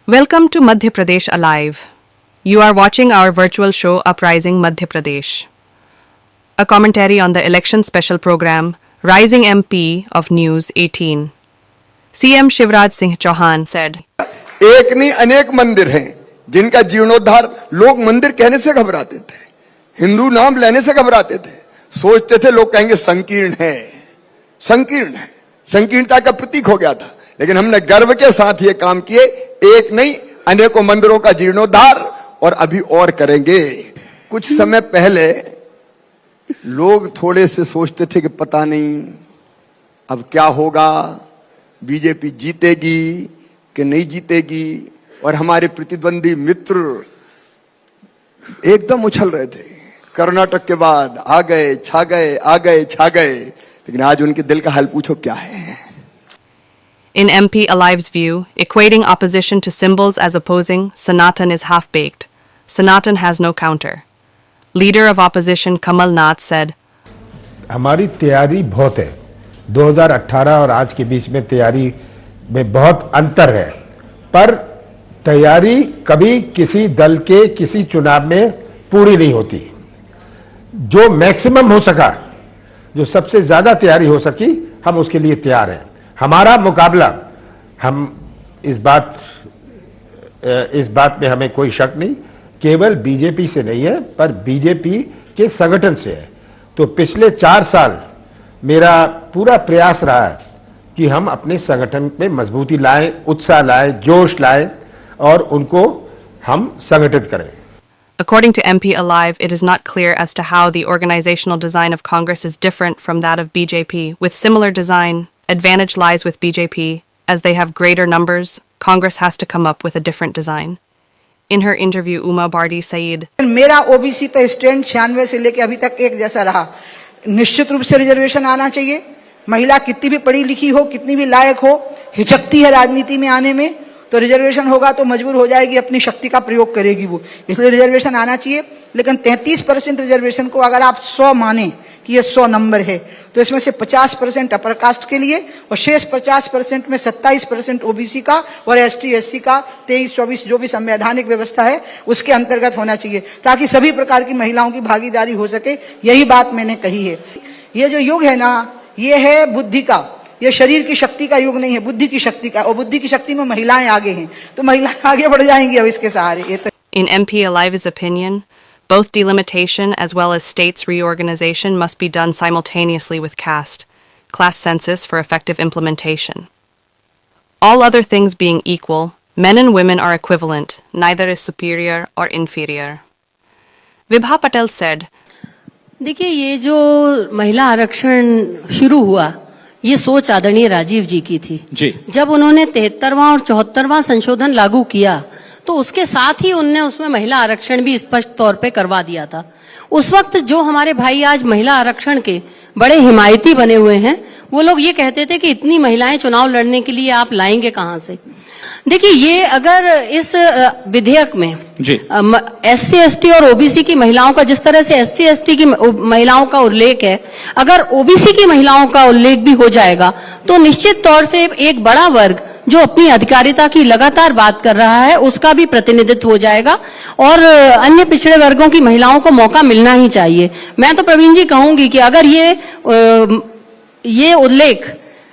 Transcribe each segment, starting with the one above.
Welcome to Madhya Pradesh Alive. You are watching our virtual show Uprising Madhya Pradesh. A commentary on the election special program Rising MP of News 18. CM Shivraj Singh Chauhan said, एक नहीं अनेक मंदिर हैं जिनका जीर्णोद्धार लोग मंदिर कहने से घबराते थे, हिंदू नाम लेने से घबराते थे, सोचते थे लोग कहेंगे संकीर्ण है, संकीर्ण है, संकीर्णता का प्रतीक हो गया था। लेकिन हमने गर्व के साथ ये काम किए, एक नहीं अनेकों मंदिरों का जीर्णोद्धार और अभी और करेंगे। कुछ समय पहले लोग थोड़े से सोचते थे कि पता नहीं अब क्या होगा, बीजेपी जीतेगी कि नहीं जीतेगी, और हमारे प्रतिद्वंदी मित्र एकदम उछल रहे थे। कर्नाटक के बाद आ गए, छा गए, आ गए, छा गए, लेकिन आज उनके दिल का हाल पूछो क्या है। In MP Alive's view, equating opposition to symbols as opposing Sanatan is half-baked. Sanatan has no counter. Leader of opposition Kamal Nath said, हमारी तैयारी बहुत है। 2018 और आज के बीच में तैयारी में बहुत अंतर है, पर तैयारी कभी किसी दल के किसी चुनाव में पूरी नहीं होती। जो मैक्सिमम हो सका, जो सबसे ज्यादा तैयारी हो सकी, हम उसके लिए तैयार हैं। हमारा मुकाबला, हम इस बात में हमें कोई शक नहीं, केवल बीजेपी से नहीं है, पर बीजेपी के संगठन से है। तो पिछले 4 साल मेरा पूरा प्रयास रहा है कि हम अपने संगठन में मजबूती लाएं, उत्साह लाएं, जोश लाएं और उनको हम संगठित करें। According to MP Alive, it is not clear as to how the organizational design of Congress is different from that of BJP. With similar design, advantage lies with BJP. As they have greater numbers, Congress has to come up with a different design. In her interview, Uma Bardi Saeed, मेरा OBC पे stand 96 से लेकर अभी तक एक जैसा रहा। निश्चित रूप से रिजर्वेशन आना चाहिए। महिला कितनी भी पढ़ी लिखी हो, कितनी भी लायक हो, हिचकती है राजनीति में आने में, तो रिजर्वेशन होगा तो मजबूर हो जाएगी, अपनी शक्ति का प्रयोग करेगी वो, इसलिए रिजर्वेशन आना चाहिए। लेकिन 33% रिजर्वेशन को अगर आप 100 माने कि ये 100 नंबर है, तो इसमें से 50% अपर कास्ट के लिए और शेष 50% में 27% ओबीसी का और एसटी एससी का 23-24 जो भी संवैधानिक व्यवस्था है उसके अंतर्गत होना चाहिए, ताकि सभी प्रकार की महिलाओं की भागीदारी हो सके। यही बात मैंने कही है। ये जो युग है ना, ये है बुद्धि का, ये शरीर की शक्ति का युग नहीं है, बुद्धि की शक्ति का, और बुद्धि की शक्ति में महिलाएं आगे हैं, तो महिलाएं आगे बढ़ जाएंगी अब इसके सहारे। in MP Alive's opinion, both delimitation as well as states reorganization must be done simultaneously with caste, class census for effective implementation. All other things being equal, men and women are equivalent, neither is superior or inferior. Vibha Patel said, देखिए, ये जो महिला आरक्षण शुरू हुआ, ये सोच आदरणीय राजीव जी की थी जी। जब उन्होंने 73वां और 74वां संशोधन लागू किया, तो उसके साथ ही उनने उसमें महिला आरक्षण भी स्पष्ट तौर पे करवा दिया था। उस वक्त जो हमारे भाई आज महिला आरक्षण के बड़े हिमायती बने हुए हैं, वो लोग ये कहते थे कि इतनी महिलाएं चुनाव लड़ने के लिए आप लाएंगे कहां से। देखिए, ये अगर इस विधेयक में एससी एसटी और ओबीसी की महिलाओं का, जिस तरह से एससी एसटी की महिलाओं का उल्लेख है, अगर ओबीसी की महिलाओं का उल्लेख भी हो जाएगा, तो निश्चित तौर से एक बड़ा वर्ग जो अपनी अधिकारिता की लगातार बात कर रहा है, उसका भी प्रतिनिधित्व हो जाएगा और अन्य पिछड़े वर्गों की महिलाओं को मौका मिलना ही चाहिए। मैं तो प्रवीण जी कहूंगी कि अगर ये उल्लेख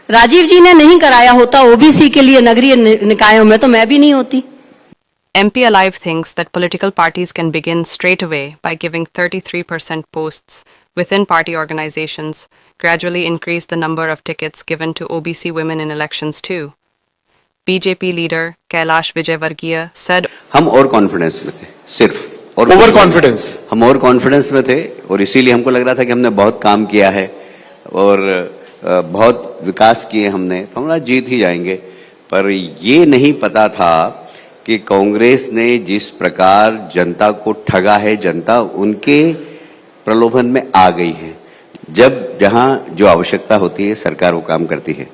राजीव जी ने नहीं कराया होता ओबीसी के लिए नगरीय निकायों में, तो मैं भी नहीं होती। MP Alive thinks that political parties can begin straight away by giving 33% posts within party organizations, gradually increase the number of tickets given to OBC women in elections too. BJP leader Kailash Vijayvargiya said, हम और confidence में थे, सिर्फ और over confidence, हम और confidence में थे, और इसीलिए हमको लग रहा था कि हमने बहुत काम किया है और बहुत विकास किए हमने, तो हम जीत ही जाएंगे। पर ये नहीं पता था कि कांग्रेस ने जिस प्रकार जनता को ठगा है, जनता उनके प्रलोभन में आ गई है। जब जहां जो आवश्यकता होती है सरकार वो काम करती है।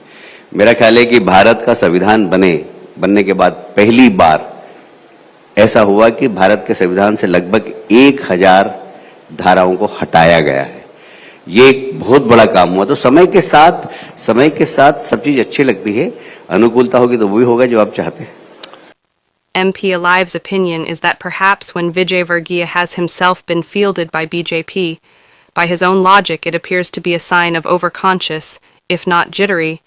मेरा ख्याल है कि भारत का संविधान बनने के बाद पहली बार ऐसा हुआ कि भारत के संविधान से लगभग 1000 धाराओं को हटाया गया है। ये एक बहुत बड़ा काम हुआ। तो समय के साथ सब चीज अच्छी लगती है, अनुकूलता होगी तो वही होगा जो आप चाहते हैं। MP Alive's opinion is that perhaps when Vijay Vargiya has himself been fielded by BJP, by his own logic it appears to be a sign of overconscious, if not jittery,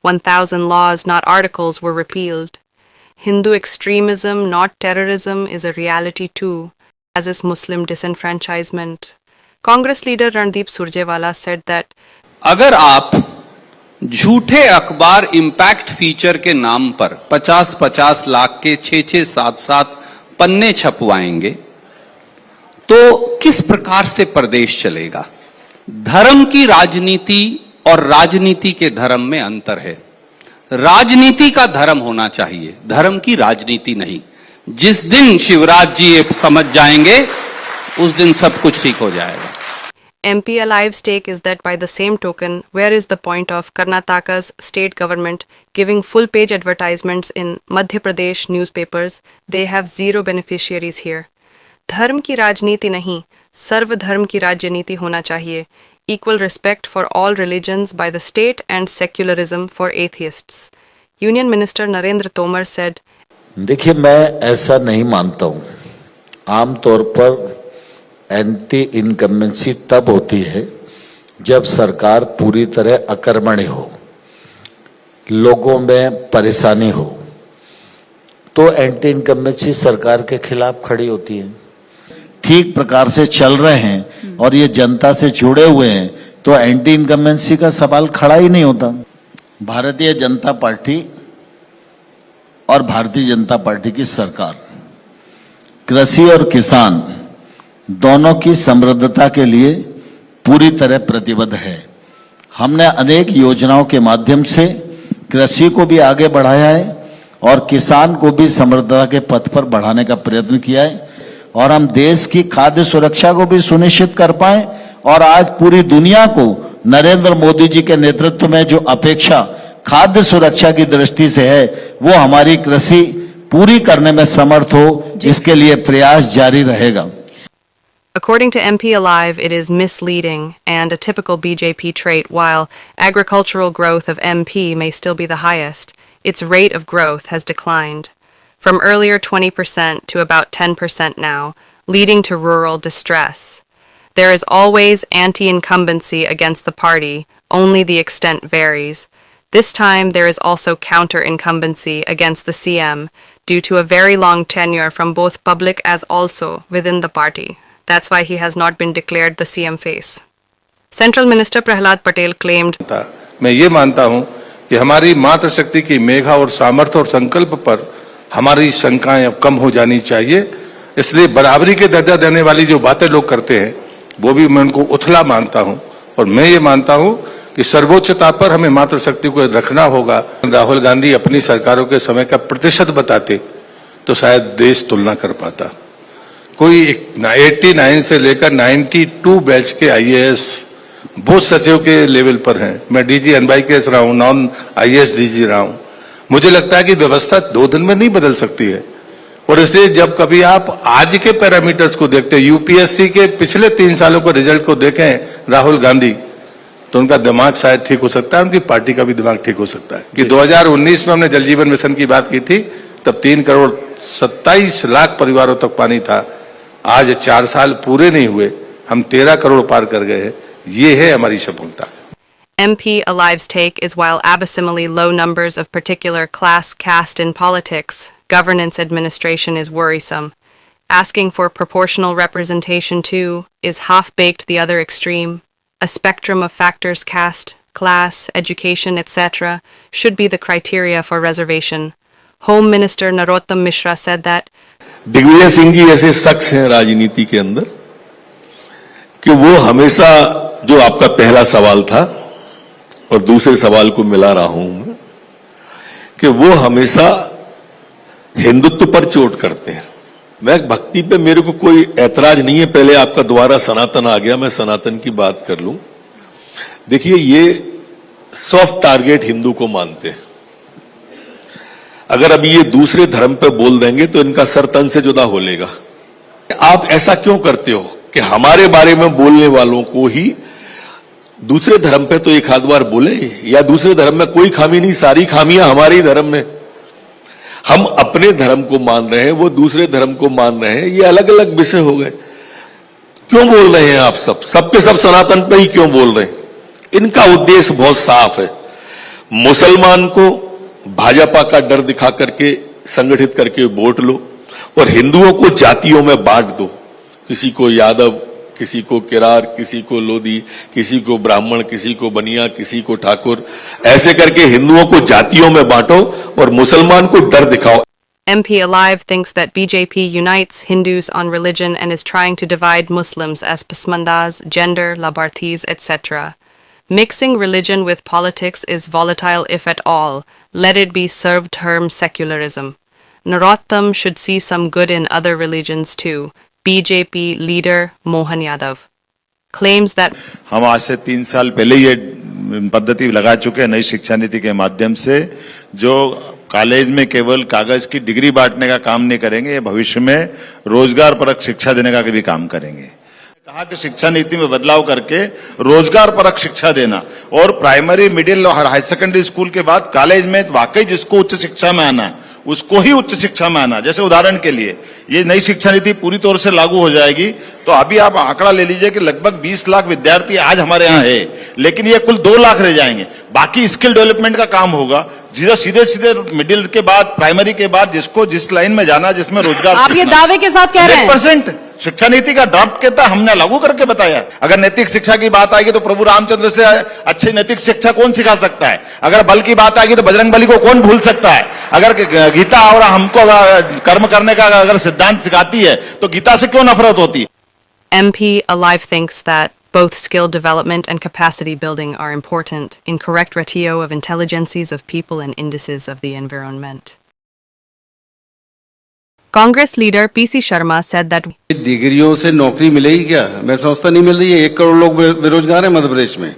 1,000 laws, not articles, were repealed. Hindu extremism, not terrorism, is a reality too, as is Muslim disenfranchisement. Congress leader Randeep Surjewala said that अगर आप झूठे अखबार impact feature के नाम पर 50-50 लाख के 6-6, 7-7 पन्ने छपवाएंगे तो किस प्रकार से प्रदेश चलेगा? धर्म की राजनीति और राजनीति के धर्म में अंतर है। राजनीति का धर्म होना चाहिए, धर्म की राजनीति नहीं। जिस दिन शिवराज जी ये समझ जाएंगे उस दिन सब कुछ ठीक हो जाएगा। MP Alive's take is that by the same token, where is the point of Karnataka's state government giving full-page advertisements in Madhya Pradesh newspapers? They have zero beneficiaries here. धर्म की राजनीति नहीं, सर्व धर्म की राजनीति होना चाहिए. Equal respect for all religions by the state and secularism for atheists. Union Minister Narendra Tomar said, देखिए, मैं ऐसा नहीं मानता हूं। आमतौर पर एंटी इनकम्बेंसी तब होती है जब सरकार पूरी तरह अकर्मण्य हो, लोगों में परेशानी हो, तो एंटी इनकम्बेंसी सरकार के खिलाफ खड़ी होती है। ठीक प्रकार से चल रहे हैं और ये जनता से जुड़े हुए हैं तो एंटी इनकम्बेंसी का सवाल खड़ा ही नहीं होता। भारतीय जनता पार्टी और भारतीय जनता पार्टी की सरकार कृषि और किसान दोनों की समृद्धता के लिए पूरी तरह प्रतिबद्ध है। हमने अनेक योजनाओं के माध्यम से कृषि को भी आगे बढ़ाया है और किसान को भी समृद्धता के पथ पर बढ़ाने का प्रयत्न किया है और हम देश की खाद्य सुरक्षा को भी सुनिश्चित कर पाए। और आज पूरी दुनिया को नरेंद्र मोदी जी के नेतृत्व में जो अपेक्षा खाद्य सुरक्षा की दृष्टि से है वो हमारी कृषि पूरी करने में समर्थ हो, इसके लिए प्रयास जारी रहेगा। according to MP Alive, it is misleading and a typical BJP trait. While agricultural growth of MP may still be the highest, its rate of growth has declined from earlier 20% to about 10% now, leading to rural distress. There is always anti-incumbency against the party, only the extent varies. This time there is also counter-incumbency against the CM due to a very long tenure from both public as also within the party. That's why he has not been declared the CM face. Central Minister Prahlad Patel claimed, मैं ये मानता हूं कि हमारी मातृशक्ति की मेघा और सामर्थ्य और संकल्प पर हमारी शंकाएं अब कम हो जानी चाहिए। इसलिए बराबरी के दर्जा देने वाली जो बातें लोग करते हैं वो भी मैं उनको उथला मानता हूं और मैं ये मानता हूं कि सर्वोच्चता पर हमें मातृशक्ति को रखना होगा। राहुल गांधी अपनी सरकारों के समय का प्रतिशत बताते तो शायद देश तुलना कर पाता। कोई 89 से लेकर 92 बैच के आईएएस बहुत सचिव के लेवल पर हैं। मैं डीजी NYKS रहा हूं, नॉन आईएएस डीजी रहा हूं। मुझे लगता है कि व्यवस्था 2 दिन में नहीं बदल सकती है और इसलिए जब कभी आप आज के पैरामीटर्स को देखते हैं, यूपीएससी के पिछले 3 सालों के रिजल्ट को देखें राहुल गांधी, तो उनका दिमाग शायद ठीक हो सकता है, उनकी पार्टी का भी दिमाग ठीक हो सकता है। कि 2019 में हमने जल जीवन मिशन की बात की थी, तब 3 करोड़ 27 लाख परिवारों तक पानी था। आज 4 साल पूरे नहीं हुए, हम 13 करोड़ पार कर गए हैं। ये है हमारी सफलता। MP Alive's take is while abysmally low numbers of particular class cast in politics, governance administration is worrisome. Asking for proportional representation too is half-baked the other extreme. A spectrum of factors caste, class, education, etc. should be the criteria for reservation. Home Minister Narottam Mishra said that Digvijay Singh ji ऐसे शख्स हैं राजनीति के अंदर कि वो हमेशा, जो आपका पहला सवाल था और दूसरे सवाल को मिला रहा हूं मैं, कि वो हमेशा हिंदुत्व पर चोट करते हैं। मैं भक्ति पे मेरे को कोई ऐतराज नहीं है। पहले आपका दोबारा सनातन आ गया, मैं सनातन की बात कर लूं। देखिए, ये सॉफ्ट टारगेट हिंदू को मानते हैं। अगर अभी ये दूसरे धर्म पे बोल देंगे तो इनका सर तन से जुदा हो लेगा। आप ऐसा क्यों करते हो कि हमारे बारे में बोलने वालों को ही दूसरे धर्म पे तो एक आध बार बोले, या दूसरे धर्म में कोई खामी नहीं, सारी खामियां हमारे ही धर्म में। हम अपने धर्म को मान रहे हैं, वो दूसरे धर्म को मान रहे हैं, ये अलग अलग विषय हो गए। क्यों बोल रहे हैं आप सबके सब सनातन पे ही क्यों बोल रहे हैं? इनका उद्देश्य बहुत साफ है, मुसलमान को भाजपा का डर दिखा करके संगठित करके वोट लो और हिंदुओं को जातियों में बांट दो, किसी को यादव, किसी को किरार, किसी को लोधी, किसी को ब्राह्मण, किसी को बनिया, किसी को ठाकुर, ऐसे करके हिंदुओं को जातियों में बांटो और मुसलमान को डर दिखाओ। MP Alive thinks that BJP unites Hindus on religion and is trying to divide Muslims as Pasmandas, gender, Labarthis, etc. Mixing religion with politics is volatile if at all. Let it be served term secularism. Narottam should see some good in other religions too. BJP leader Mohan Yadav claims that हम आज से 3 साल पहले ये पद्धति लगा चुके हैं नई शिक्षा नीति के माध्यम से, जो कॉलेज में केवल कागज की डिग्री बांटने का काम नहीं करेंगे, ये भविष्य में रोजगार परक शिक्षा देने का भी काम करेंगे। कहा कि शिक्षा नीति में बदलाव करके रोजगार परक शिक्षा देना और प्राइमरी, मिडिल और हाई सेकेंडरी स्कूल के बाद कॉलेज में वाकई जिसको उच्च शिक्षा में आना उसको ही उच्च शिक्षा में आना। जैसे उदाहरण के लिए ये नई शिक्षा नीति पूरी तौर से लागू हो जाएगी तो अभी आप आंकड़ा ले लीजिए कि लगभग 20 लाख विद्यार्थी आज हमारे यहाँ है, लेकिन ये कुल 2 लाख रह जाएंगे। बाकी स्किल डेवलपमेंट का काम होगा, जो सीधे सीधे मिडिल के बाद, प्राइमरी के बाद जिसको जिस लाइन में जाना, जिसमें रोजगार। आप ये दावे के साथ कह रहे हैं? 100% शिक्षा नीति का ड्राफ्ट कहता हमने लागू करके बताया। अगर नैतिक शिक्षा की बात आएगी तो प्रभु रामचंद्र से अच्छी नैतिक शिक्षा कौन सिखा सकता है? अगर बल की बात आएगी तो बजरंग बली को कौन भूल सकता है? अगर गीता और हमको कर्म करने का अगर सिद्धांत सिखाती है तो गीता से क्यों नफरत होती? MP Alive thinks that both skill development and capacity building are important in correct ratio of intelligences of people and indices of the environment. Congress leader PC Sharma said that डिग्रियों से नौकरी मिलेगी क्या? मैं समझता नहीं मिल रही है। 1 करोड़ लोग बेरोजगार हैं मध्य प्रदेश में।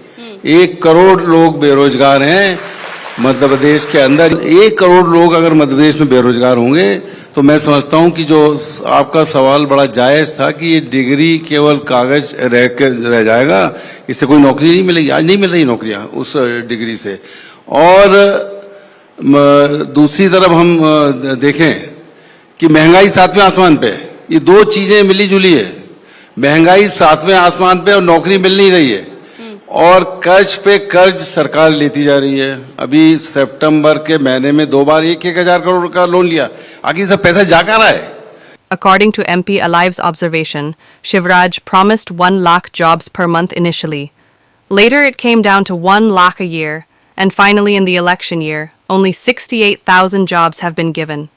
1 करोड़ लोग बेरोजगार हैं मध्य प्रदेश के अंदर। 1 करोड़ लोग अगर मध्य प्रदेश में बेरोजगार होंगे तो मैं समझता हूं कि जो आपका सवाल बड़ा जायज था कि ये डिग्री केवल कागज रह जाएगा, इससे कोई नौकरी नहीं मिलेगी। आज नहीं मिल रही नौकरियां उस डिग्री से। और दूसरी तरफ हम देखें कि महंगाई 7वें आसमान पे, ये 2 चीजें मिली जुली है। महंगाई 7वें आसमान पे और नौकरी मिल नहीं रही है, और कर्ज पे कर्ज सरकार लेती जा रही है। अभी सितंबर के महीने में 2 बार 1,000 करोड़ का लोन लिया। आगे सब पैसा जा कहाँ रहा है? according to MP Alive's observation, Shivraj promised 1 lakh jobs per month initially. Later it came down to 1 lakh a year, and finally in the election year, only 68,000 jobs have been given.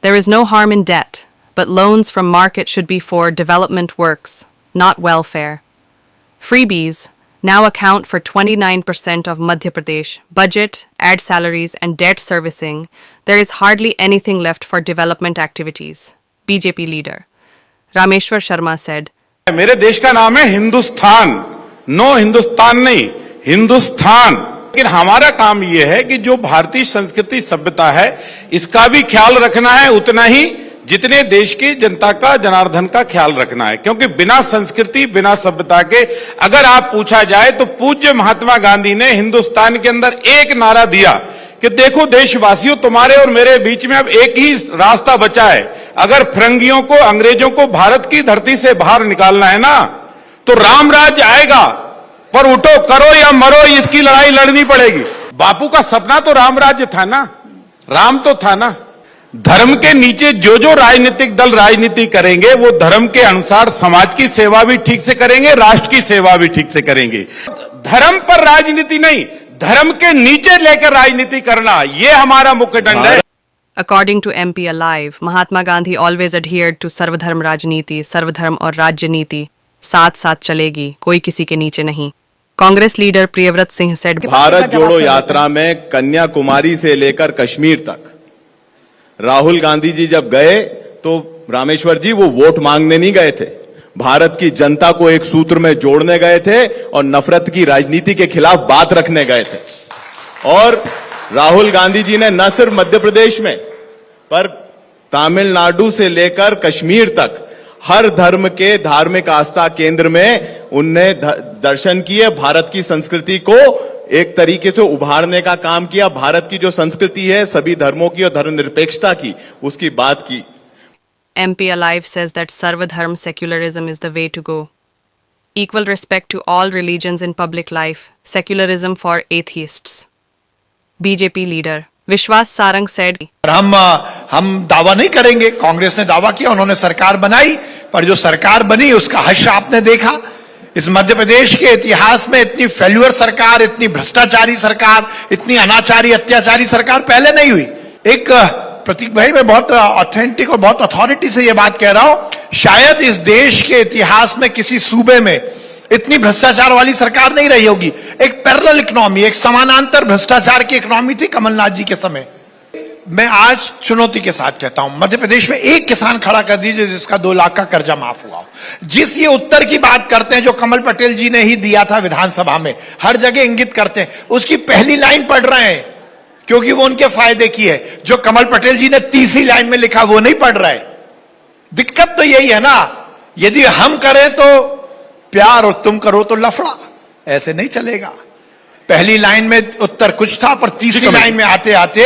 There is no harm in debt, but loans from market should be for development works, not welfare. Freebies now account for 29% of Madhya Pradesh budget, ad salaries and debt servicing. There is hardly anything left for development activities. BJP leader Rameshwar Sharma said, मेरे देश का नाम है Hindustan, no Hindustan नहीं, हिंदुस्तान। लेकिन हमारा काम यह है कि जो भारतीय संस्कृति सभ्यता है इसका भी ख्याल रखना है, उतना ही जितने देश की जनता का, जनार्दन का ख्याल रखना है। क्योंकि बिना संस्कृति, बिना सभ्यता के अगर आप पूछा जाए तो पूज्य महात्मा गांधी ने हिंदुस्तान के अंदर एक नारा दिया कि देखो देशवासियों, तुम्हारे और मेरे बीच में अब एक ही रास्ता बचा है। अगर फिरंगियों को, अंग्रेजों को भारत की धरती से बाहर निकालना है ना तो राम राज्य आएगा, पर उठो, करो या मरो, इसकी लड़ाई लड़नी पड़ेगी। बापू का सपना तो राम राज्य था ना, राम तो था ना। धर्म के नीचे जो जो राजनीतिक दल राजनीति करेंगे वो धर्म के अनुसार समाज की सेवा भी ठीक से करेंगे, राष्ट्र की सेवा भी ठीक से करेंगे। धर्म पर राजनीति नहीं, धर्म के नीचे लेकर राजनीति करना, ये हमारा मुख्य दंड है। according to MP Alive, Mahatma Gandhi always adhered to सर्वधर्म राजनीति, सर्वधर्म और राज्य नीति साथ साथ चलेगी, कोई किसी के नीचे नहीं। कांग्रेस लीडर प्रियव्रत सिंह said, भारत जोड़ो यात्रा में कन्याकुमारी से लेकर कश्मीर तक राहुल गांधी जी जब गए तो रामेश्वर जी वो वोट मांगने नहीं गए थे, भारत की जनता को एक सूत्र में जोड़ने गए थे और नफरत की राजनीति के खिलाफ बात रखने गए थे। और राहुल गांधी जी ने न सिर्फ मध्य प्रदेश में पर तमिलनाडु से लेकर कश्मीर तक हर धर्म के धार्मिक आस्था केंद्र में उनने दर्शन किए, भारत की संस्कृति को एक तरीके से उभारने का काम किया, भारत की जो संस्कृति है सभी धर्मों की और धर्मनिरपेक्षता की, उसकी बात की। MP Alive says that Sarvadharm secularism is the way to go. Equal respect to all religions in public life, secularism for atheists. BJP leader Vishwas Sarang said, हम दावा नहीं करेंगे, कांग्रेस ने दावा किया, उन्होंने सरकार बनाई, पर जो सरकार बनी उसका हश्र आपने देखा। इस मध्य प्रदेश के इतिहास में इतनी फेल्यूर सरकार, इतनी भ्रष्टाचारी सरकार, इतनी अनाचारी अत्याचारी सरकार पहले नहीं हुई। एक प्रतीक भाई, मैं बहुत ऑथेंटिक और बहुत अथॉरिटी से यह बात कह रहा हूं, शायद इस देश के इतिहास में किसी सूबे में इतनी भ्रष्टाचार वाली सरकार नहीं रही होगी। एक पैरेलल इकोनॉमी, एक समानांतर भ्रष्टाचार की इकोनॉमी थी कमलनाथ जी के समय। मैं आज चुनौती के साथ कहता हूं, मध्य प्रदेश में एक किसान खड़ा कर दीजिए जिसका 2 लाख का कर्जा माफ हुआ हो। जिस ये उत्तर की बात करते हैं जो कमल पटेल जी ने ही दिया था विधानसभा में, हर जगह इंगित करते हैं, उसकी पहली लाइन पढ़ रहे हैं क्योंकि वो उनके फायदे की है। जो कमल पटेल जी ने तीसरी लाइन में लिखा वो नहीं पढ़ रहे। दिक्कत तो यही है ना, यदि हम करें तो प्यार और तुम करो तो लफड़ा, ऐसे नहीं चलेगा। पहली लाइन में उत्तर कुछ था, पर तीसरी लाइन में आते आते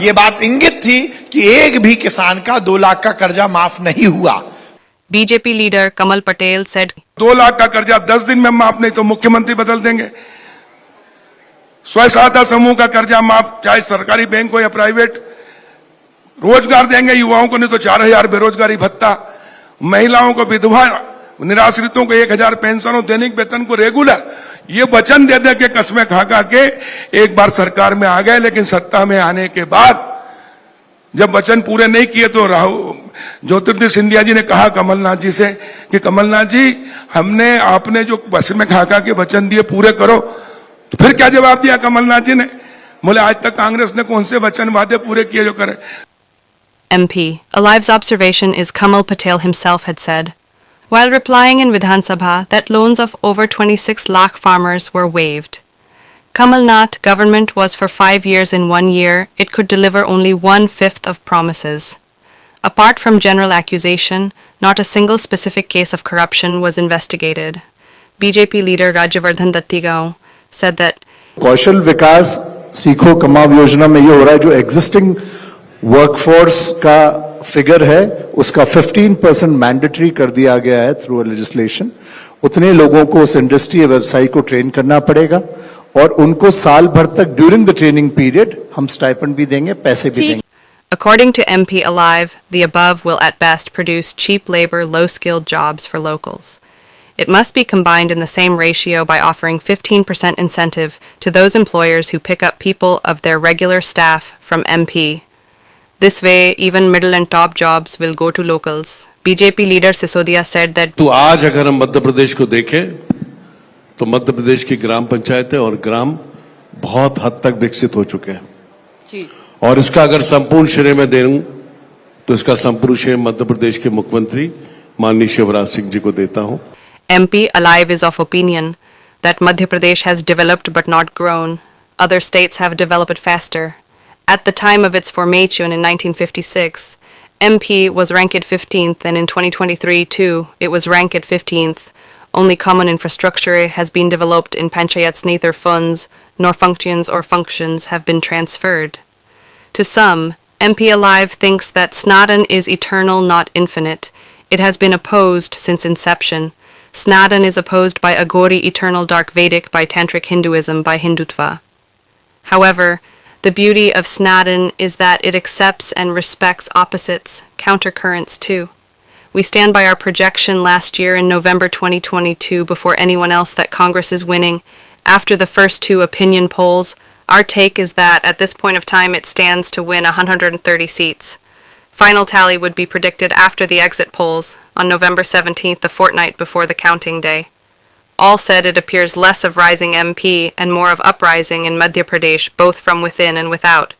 ये बात इंगित थी कि एक भी किसान का 2 लाख का कर्जा माफ नहीं हुआ। BJP leader Kamal Patel said, 2 lakh का कर्जा 10 दिन में माफ नहीं तो मुख्यमंत्री बदल देंगे। स्वयं सहायता समूह का कर्जा माफ, चाहे सरकारी बैंक हो या प्राइवेट। रोजगार देंगे युवाओं को, नहीं तो 4000 बेरोजगारी भत्ता, महिलाओं को, विधवा निराश्रितों को 1000 पेंशन और दैनिक वेतन को रेगुलर। ये वचन दे दे के, कस्में खा खा के एक बार सरकार में आ गए, लेकिन सत्ता में आने के बाद जब वचन पूरे नहीं किए तो ज्योतिर्दित्य सिंधिया जी ने कहा कमलनाथ जी से कि कमलनाथ जी, हमने आपने जो कस्में खा खा के वचन दिए पूरे करो। तो फिर क्या जवाब दिया कमलनाथ जी ने? बोले आज तक कांग्रेस ने कौन से वचन वादे पूरे किए जो करे। MP Alive's observation is Kamal Patel himself had said, while replying in Vidhan Sabha that loans of over 26 lakh farmers were waived. Kamal Nath government was for 5 years. In 1 year, it could deliver only 1/5 of promises. Apart from general accusation, not a single specific case of corruption was investigated. BJP leader Rajyavardhan Dattigaon said that कौशल विकास सीखो कमाओ योजना में ये हो रहा है, जो existing workforce का फिगर है उसका 15% मैंडेटरी कर दिया गया है थ्रू लेजिस्लेशन। उतने लोगों को उस इंडस्ट्री या व्यवसाय को ट्रेन करना पड़ेगा और उनको साल भर तक ड्यूरिंग द ट्रेनिंग पीरियड हम स्टाइपेंड भी देंगे, पैसे भी देंगे। according to MP Alive, the above will at best produce cheap labor, low-skilled jobs for locals. It must be combined in the same ratio by offering 15% incentive to those employers who pick up people of their regular staff from MP. This way, even middle and top jobs will go to locals. BJP leader Sisodia said that तो आज अगर हम मध्य प्रदेश को देखें तो मध्य प्रदेश की ग्राम पंचायतें और ग्राम बहुत हद तक विकसित हो चुके हैं। और इसका अगर संपूर्ण श्रेय में दूं तो इसका संपूर्ण श्रेय मध्य प्रदेश के मुख्यमंत्री माननीय शिवराज सिंह जी को देता हूं। MP Alive is of opinion that Madhya Pradesh has developed but not grown. Other states have developed faster. At the time of its formation in 1956, MP was ranked 15th, and in 2023 too, it was ranked 15th. Only common infrastructure has been developed in panchayats, neither funds nor functions have been transferred. To some, MP Alive thinks that Sanadan is eternal, not infinite. It has been opposed since inception. Sanadan is opposed by Agori, eternal dark Vedic, by Tantric Hinduism, by Hindutva. However, the beauty of Sanadan is that it accepts and respects opposites, countercurrents too. We stand by our projection last year in November 2022 before anyone else that Congress is winning. After the first 2 opinion polls, our take is that at this point of time it stands to win 130 seats. Final tally would be predicted after the exit polls on November 17th, the fortnight before the counting day. All said, it appears less of rising MP and more of uprising in Madhya Pradesh, both from within and without.